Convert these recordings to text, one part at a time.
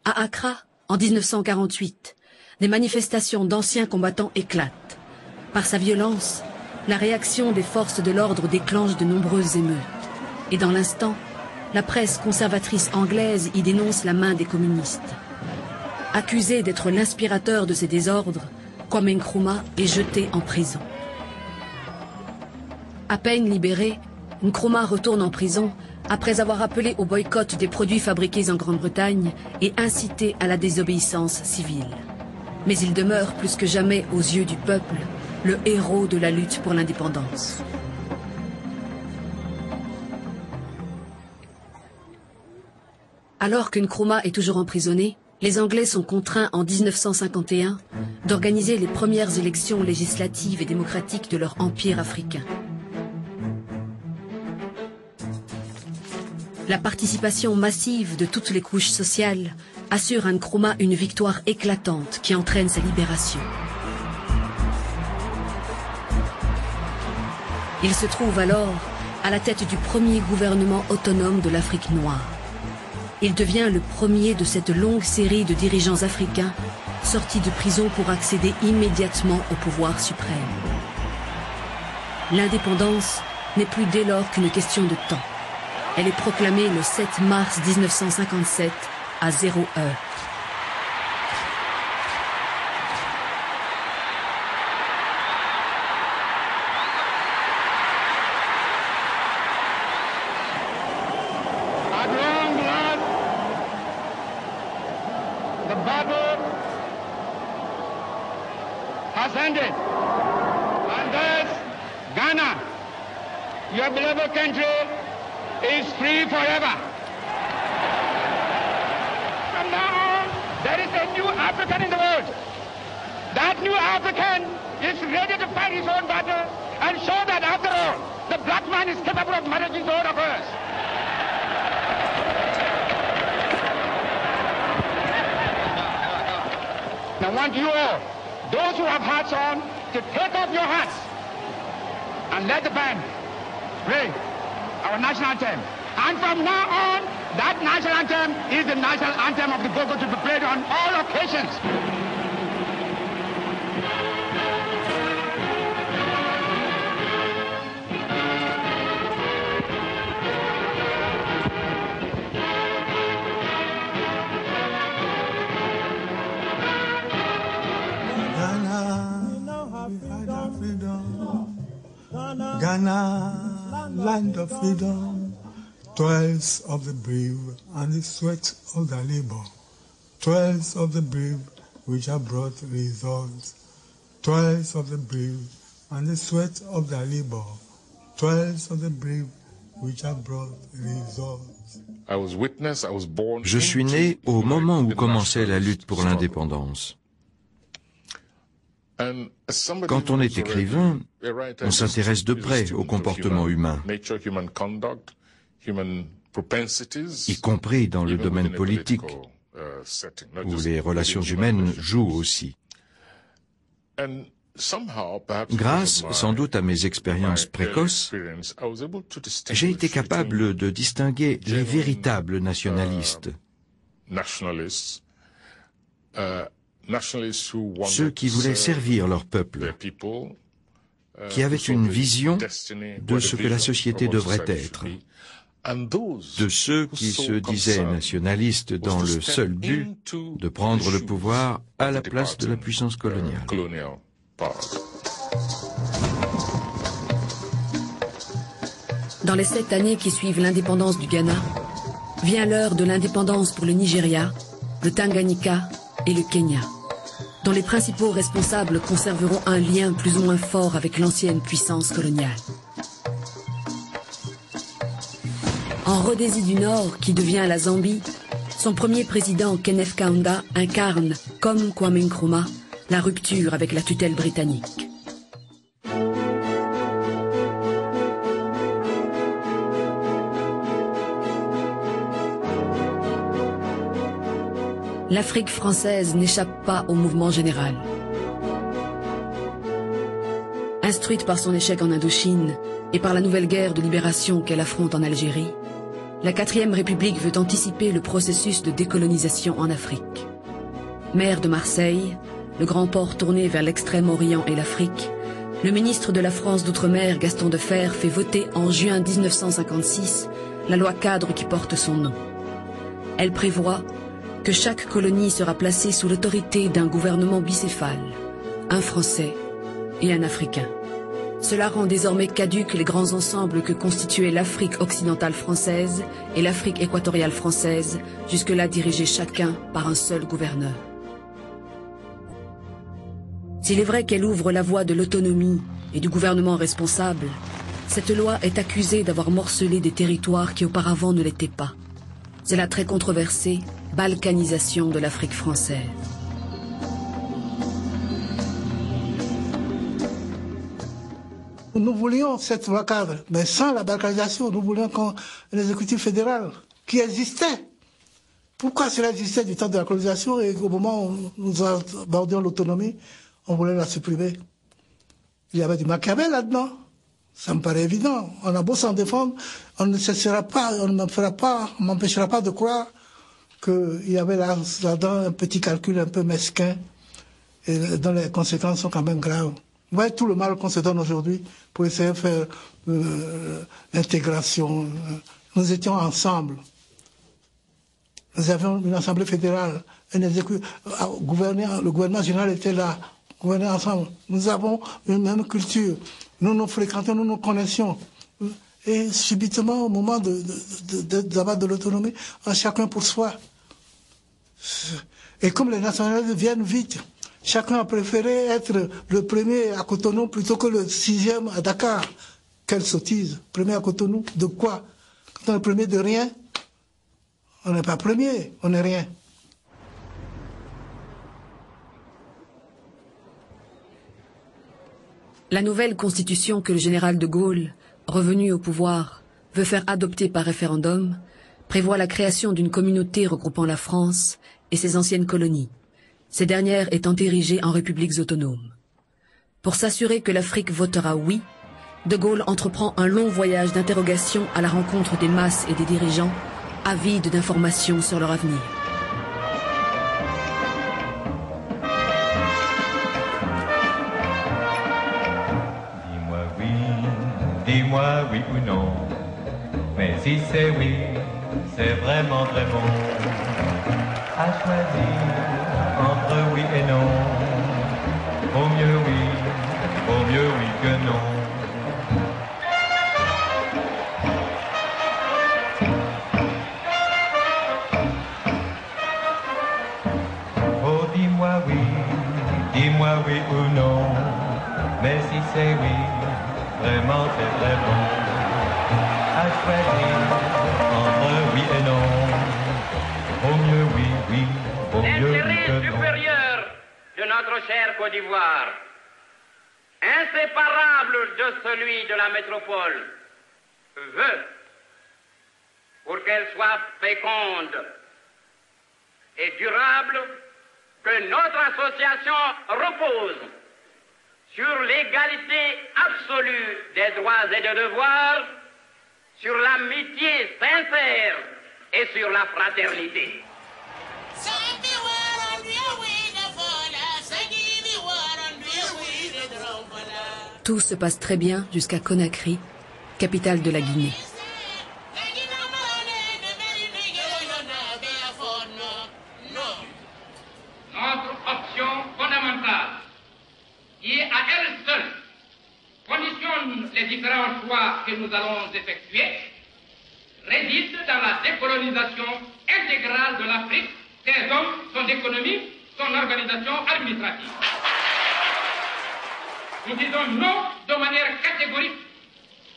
À Accra, en 1948, des manifestations d'anciens combattants éclatent. Par sa violence, la réaction des forces de l'ordre déclenche de nombreuses émeutes. Et dans l'instant, la presse conservatrice anglaise y dénonce la main des communistes. Accusé d'être l'inspirateur de ces désordres, Kwame Nkrumah est jeté en prison. À peine libéré, Nkrumah retourne en prison après avoir appelé au boycott des produits fabriqués en Grande-Bretagne et incité à la désobéissance civile. Mais il demeure plus que jamais aux yeux du peuple le héros de la lutte pour l'indépendance. Alors que Nkrumah est toujours emprisonné, les Anglais sont contraints en 1951 d'organiser les premières élections législatives et démocratiques de leur empire africain. La participation massive de toutes les couches sociales assure à Nkrumah une victoire éclatante qui entraîne sa libération. Il se trouve alors à la tête du premier gouvernement autonome de l'Afrique noire. Il devient le premier de cette longue série de dirigeants africains sortis de prison pour accéder immédiatement au pouvoir suprême. L'indépendance n'est plus dès lors qu'une question de temps. Elle est proclamée le 7 mars 1957 à 0 heure. Is free forever. From now on, there is a new African in the world. That new African is ready to fight his own battle and show that after all, the black man is capable of managing the world affairs. Now I want you all, those who have hats on, to take off your hats and let the band play our national anthem. And from now on, that national anthem is the national anthem of the Gogo to be played on all occasions. Ghana, land of freedom, toils of the brave and the sweat of the labor, toils of the brave which have brought results, toils of the brave and the sweat of the labor, toils of the brave which have brought results. Je suis né au moment où commençait la lutte pour l'indépendance. Quand on est écrivain, on s'intéresse de près au comportement humain, y compris dans le domaine politique, où les relations humaines jouent aussi. Grâce sans doute à mes expériences précoces, j'ai été capable de distinguer les véritables nationalistes, ceux qui voulaient servir leur peuple, qui avaient une vision de ce que la société devrait être, de ceux qui se disaient nationalistes dans le seul but de prendre le pouvoir à la place de la puissance coloniale. Dans les 7 années qui suivent l'indépendance du Ghana, vient l'heure de l'indépendance pour le Nigeria, le Tanganyika et le Kenya, dont les principaux responsables conserveront un lien plus ou moins fort avec l'ancienne puissance coloniale. En Rhodésie du Nord, qui devient la Zambie, son premier président Kenneth Kaunda incarne, comme Kwame Nkrumah, la rupture avec la tutelle britannique. L'Afrique française n'échappe pas au mouvement général. Instruite par son échec en Indochine et par la nouvelle guerre de libération qu'elle affronte en Algérie, La 4e République veut anticiper le processus de décolonisation en Afrique. Maire de Marseille, le grand port tourné vers l'Extrême-Orient et l'Afrique, le ministre de la France d'Outre-mer, Gaston Defferre, fait voter en juin 1956 la loi cadre qui porte son nom. Elle prévoit que chaque colonie sera placée sous l'autorité d'un gouvernement bicéphale, un Français et un Africain. Cela rend désormais caduques les grands ensembles que constituaient l'Afrique occidentale française et l'Afrique équatoriale française, jusque-là dirigés chacun par un seul gouverneur. S'il est vrai qu'elle ouvre la voie de l'autonomie et du gouvernement responsable, cette loi est accusée d'avoir morcelé des territoires qui auparavant ne l'étaient pas. C'est la très controversée balkanisation de l'Afrique française. Nous voulions cette loi cadre, mais sans la balkanisation, nous voulions un exécutif fédéral qui existait. Pourquoi cela existait du temps de la colonisation et au moment où nous abordions l'autonomie, on voulait la supprimer? Il y avait du Machiavel là-dedans. Ça me paraît évident. On a beau s'en défendre, on ne cessera pas, on ne m'empêchera pas de croire qu'il y avait là-dedans un petit calcul un peu mesquin et dont les conséquences sont quand même graves. Vous voyez tout le mal qu'on se donne aujourd'hui pour essayer de faire l'intégration. Nous étions ensemble. Nous avions une assemblée fédérale, le gouvernement général était là, gouverner ensemble. Nous avons une même culture. Nous nous fréquentons, nous nous connaissions. Et subitement, au moment d'avoir de l'autonomie, chacun pour soi. Et comme les nationalistes viennent vite, chacun a préféré être le premier à Cotonou plutôt que le 6e à Dakar. Quelle sottise. Premier à Cotonou, de quoi? Quand on est premier de rien, on n'est pas premier, on n'est rien. La nouvelle constitution que le général de Gaulle, revenu au pouvoir, veut faire adopter par référendum, prévoit la création d'une communauté regroupant la France et ses anciennes colonies, ces dernières étant érigées en républiques autonomes. Pour s'assurer que l'Afrique votera oui, de Gaulle entreprend un long voyage d'interrogation à la rencontre des masses et des dirigeants, avides d'informations sur leur avenir. Dis-moi oui ou non, mais si c'est oui, c'est vraiment très bon. À choisir entre oui et non, vaut mieux oui que non. Oh dis-moi oui ou non, mais si c'est oui, vraiment c'est très bon. À choisir entre oui et non, vaut mieux oui, vaut mieux oui que non. L'intérêt supérieur de notre chère Côte d'Ivoire, inséparable de celui de la métropole, veut, pour qu'elle soit féconde et durable, que notre association repose sur l'égalité absolue des droits et des devoirs, sur l'amitié sincère et sur la fraternité. Tout se passe très bien jusqu'à Conakry, capitale de la Guinée. Notre option fondamentale, qui est à elle seule, conditionne les différents choix que nous allons effectuer, réside dans la décolonisation intégrale de l'Afrique, ses hommes, son économie, son organisation administrative. Nous disons non de manière catégorique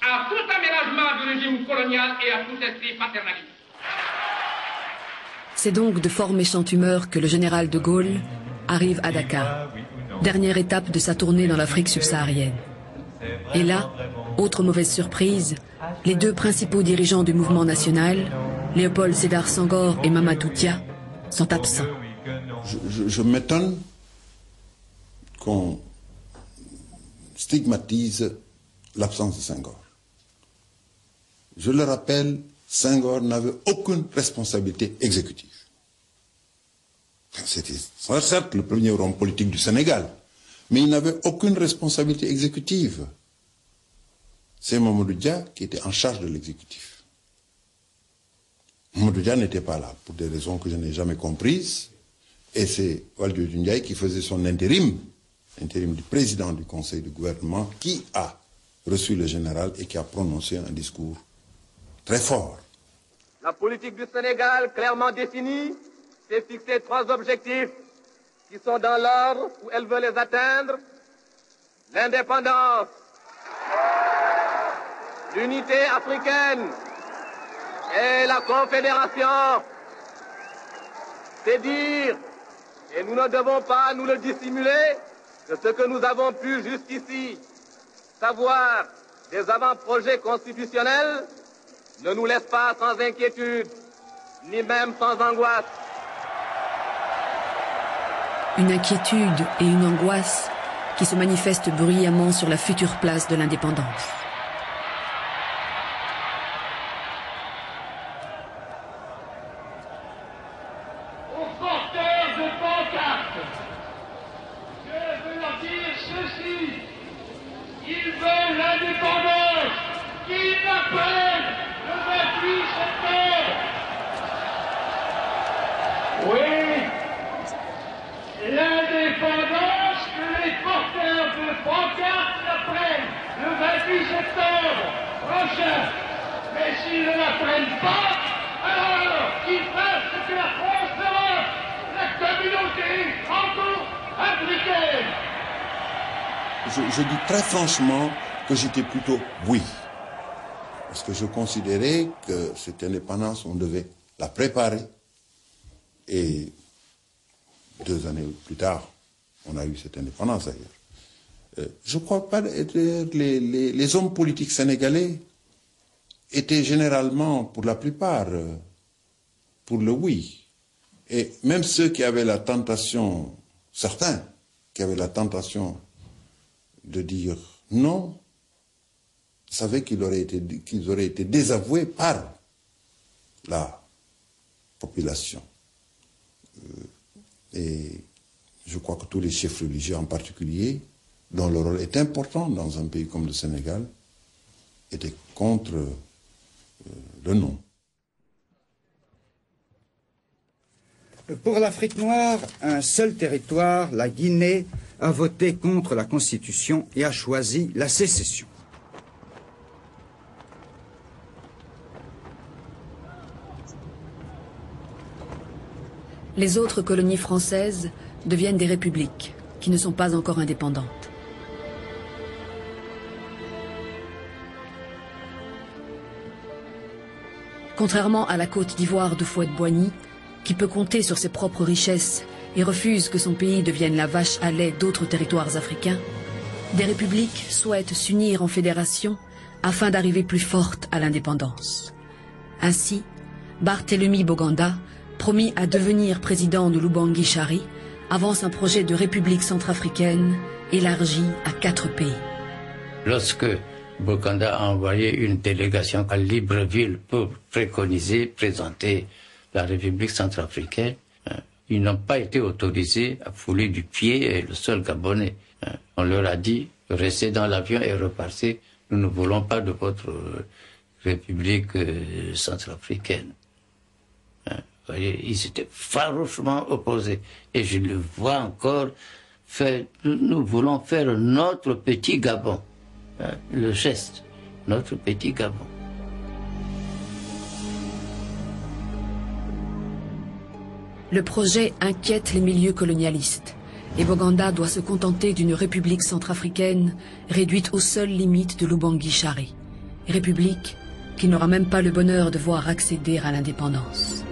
à tout aménagement du régime colonial et à tout esprit paternaliste. C'est donc de fort méchante humeur que le général de Gaulle arrive à Dakar, dernière étape de sa tournée dans l'Afrique subsaharienne. Et là, autre mauvaise surprise, les deux principaux dirigeants du mouvement national, Léopold Sédar Senghor et Mamadou Dia, sont absents. Je m'étonne qu'on stigmatise l'absence de Senghor. Je le rappelle, Senghor n'avait aucune responsabilité exécutive. C'était certes le premier homme politique du Sénégal, mais il n'avait aucune responsabilité exécutive. C'est Mamadou Dia qui était en charge de l'exécutif. Mamadou Dia n'était pas là, pour des raisons que je n'ai jamais comprises, et c'est Valdiodio Ndiaye qui faisait son intérim du président du conseil de gouvernement, qui a reçu le général et qui a prononcé un discours très fort. La politique du Sénégal, clairement définie, s'est fixé 3 objectifs qui sont dans l'ordre où elle veut les atteindre: l'indépendance, l'unité africaine et la confédération. C'est dire, et nous ne devons pas nous le dissimuler, que ce que nous avons pu jusqu'ici savoir des avant-projets constitutionnels ne nous laisse pas sans inquiétude, ni même sans angoisse. Une inquiétude et une angoisse qui se manifestent bruyamment sur la future place de l'indépendance. Aux porteurs de pancartes, je veux leur dire ceci: ils veulent l'indépendance, qu'ils l'apprennent le 28 septembre. Oui, l'indépendance, que les porteurs de pancartes l'apprennent le 28 septembre prochain. Mais s'ils ne l'apprennent pas, alors qu'ils fassent ce que la France demande, la communauté franco-africaine. Je dis très franchement que j'étais plutôt oui. Parce que je considérais que cette indépendance, on devait la préparer. Et 2 années plus tard, on a eu cette indépendance d'ailleurs. Je crois pas que les hommes politiques sénégalais étaient généralement, pour la plupart, pour le oui. Et même ceux qui avaient la tentation, certains qui avaient la tentation de dire non, savaient qu'ils auraient été désavoués par la population. Et je crois que tous les chefs religieux en particulier, dont le rôle est important dans un pays comme le Sénégal, étaient contre le non. Pour l'Afrique noire, un seul territoire, la Guinée, a voté contre la Constitution et a choisi la sécession. Les autres colonies françaises deviennent des républiques qui ne sont pas encore indépendantes. Contrairement à la Côte d'Ivoire de Fouette-Boigny, qui peut compter sur ses propres richesses et refuse que son pays devienne la vache à lait d'autres territoires africains, des républiques souhaitent s'unir en fédération afin d'arriver plus fortes à l'indépendance. Ainsi, Barthélemy Boganda, promis à devenir président de l'Oubangui-Chari, avance un projet de république centrafricaine élargi à 4 pays. Lorsque Boganda a envoyé une délégation à Libreville pour préconiser, présenter la République centrafricaine, ils n'ont pas été autorisés à fouler du pied le sol gabonais. On leur a dit, restez dans l'avion et repartez, nous ne voulons pas de votre République centrafricaine. Vous voyez, ils étaient farouchement opposés. Et je le vois encore faire, nous voulons faire notre petit Gabon. Le geste, notre petit Gabon. Le projet inquiète les milieux colonialistes et Boganda doit se contenter d'une république centrafricaine réduite aux seules limites de l'Oubangui-Chari. République qui n'aura même pas le bonheur de voir accéder à l'indépendance.